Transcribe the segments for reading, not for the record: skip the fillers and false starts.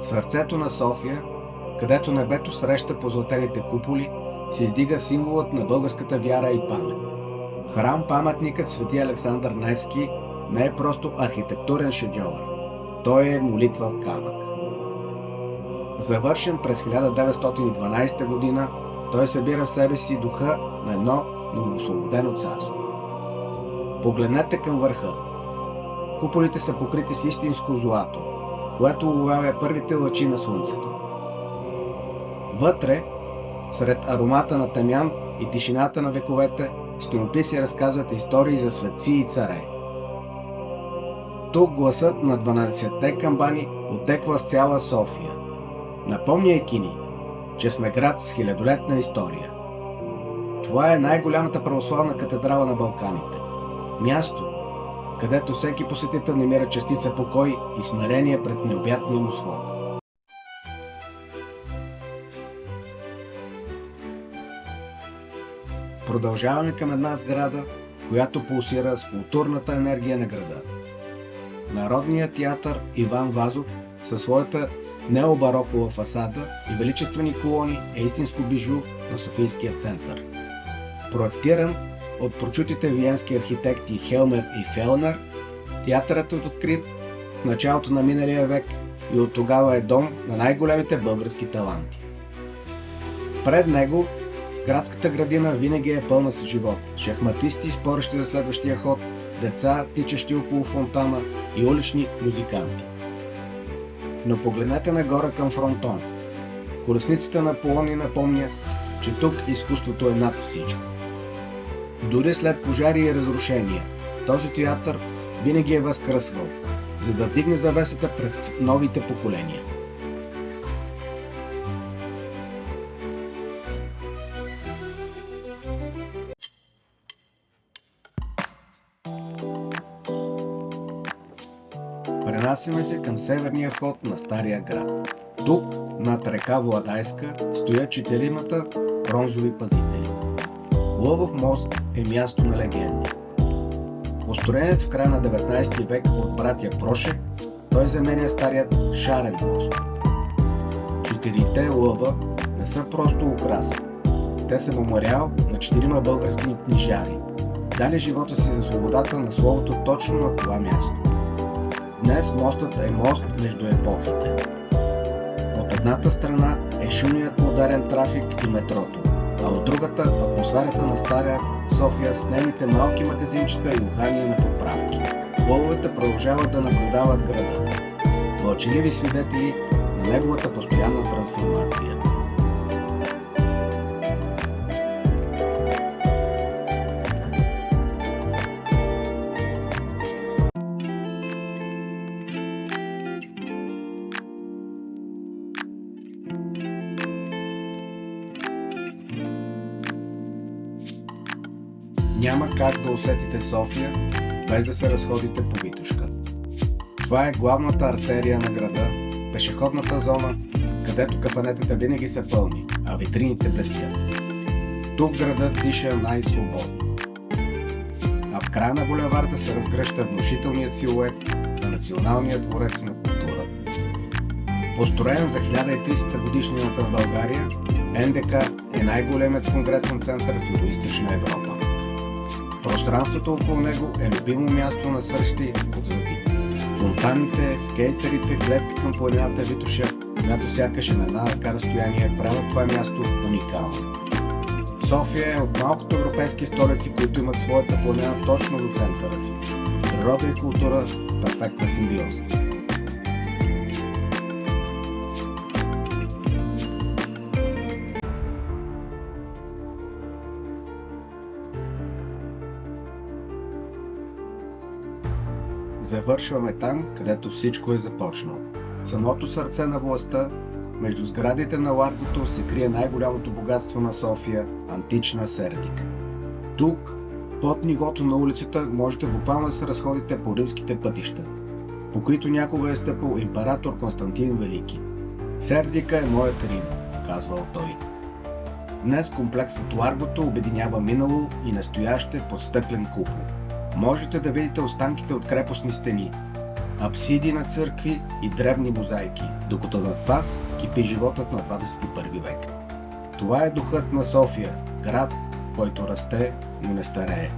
В сърцето на София, където небето среща позлатените куполи, се издига символът на българската вяра и памет. Храм-паметникът Свети Александър Невски не е просто архитектурен шедьовър. Той е молитва в камък. Завършен през 1912 година, той събира в себе си духа на едно новоосвободено царство. Погледнете към върха. Куполите са покрити с истинско злато, което улавя първите лъчи на слънцето. Вътре, сред аромата на тамян и тишината на вековете, стенописи разказват истории за светци и царе. Тук гласът на 12-те камбани отеква в цяла София, напомняйки ни, че сме град с хилядолетна история. Това е най-голямата православна катедрала на Балканите. Място, където всеки посетител намира частица покой и смирение пред необятния му слон. Продължаваме към една сграда, която пулсира с културната енергия на града. Народният театър Иван Вазов със своята необарокова фасада и величествени колони е истинско бижу на Софийския център. Проектиран от прочутите виенски архитекти Хелмер и Фелнер, театърът е открит в началото на миналия век и от тогава е дом на най-големите български таланти. Пред него градската градина винаги е пълна с живот. Шахматисти, спорещи за следващия ход, деца, тичащи около фонтана и улични музиканти. Но погледнете нагоре към фронтон. Колесницата на Аполон ни напомня, че тук изкуството е над всичко. Дори след пожари и разрушения, този театър винаги е възкръсвал, за да вдигне завесата пред новите поколения. Пренасяме се към северния вход на Стария град. Тук, над река Владайска, стоят 4-мата бронзови пазители. Лъвов мост е място на легенди. Построеният в края на 19 век от братя Прошек, той заменя старият Шарен мост. 4-те лъва не са просто украса. Те са мемориал на 4 български книжари, дали живота си за свободата на словото точно на това място. Днес мостът е мост между епохите. От едната страна е шумният модерен трафик и метрото, а от другата атмосферата на Стара София с нейните малки магазинчета и ухания на подправки. Лъвовете продължават да наблюдават града, мълчаливи свидетели на неговата постоянна трансформация. Няма как да усетите София, без да се разходите по Витошка. Това е главната артерия на града, пешеходната зона, където кафенетата винаги са пълни, а витрините блестят. Тук градът диша най-свободно. А в края на булеварда се разгръща внушителният силует на Националния дворец на култура. Построен за 1300 годишнината на България, НДК е най-големият конгресен център в Югоизточна Европа. Пространството около него е любимо място на срещи от звездите. Фонтаните, скейтерите, гледка към планината Витоша, която сякаш е на една ръка разстояние, правят това място уникално. София е от малкото европейски столици, които имат своята планина точно до центъра си. Природа и култура – перфектна симбиоза. Завършваме там, където всичко е започнало. В самото сърце на властта, между сградите на Ларгото, се крие най-голямото богатство на София – антична Сердика. Тук, под нивото на улицата, можете буквално да се разходите по римските пътища, по които някога е стъпал император Константин Велики. Сердика е моят Рим, казвал той. Днес комплексът Ларгото обединява минало и настояще под стъклен купол. Можете да видите останките от крепостни стени, апсиди на църкви и древни мозайки, докато над вас кипи животът на 21 век. Това е духът на София, град, който расте, но не старее.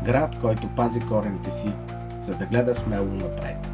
Град, който пази корените си, за да гледа смело напред.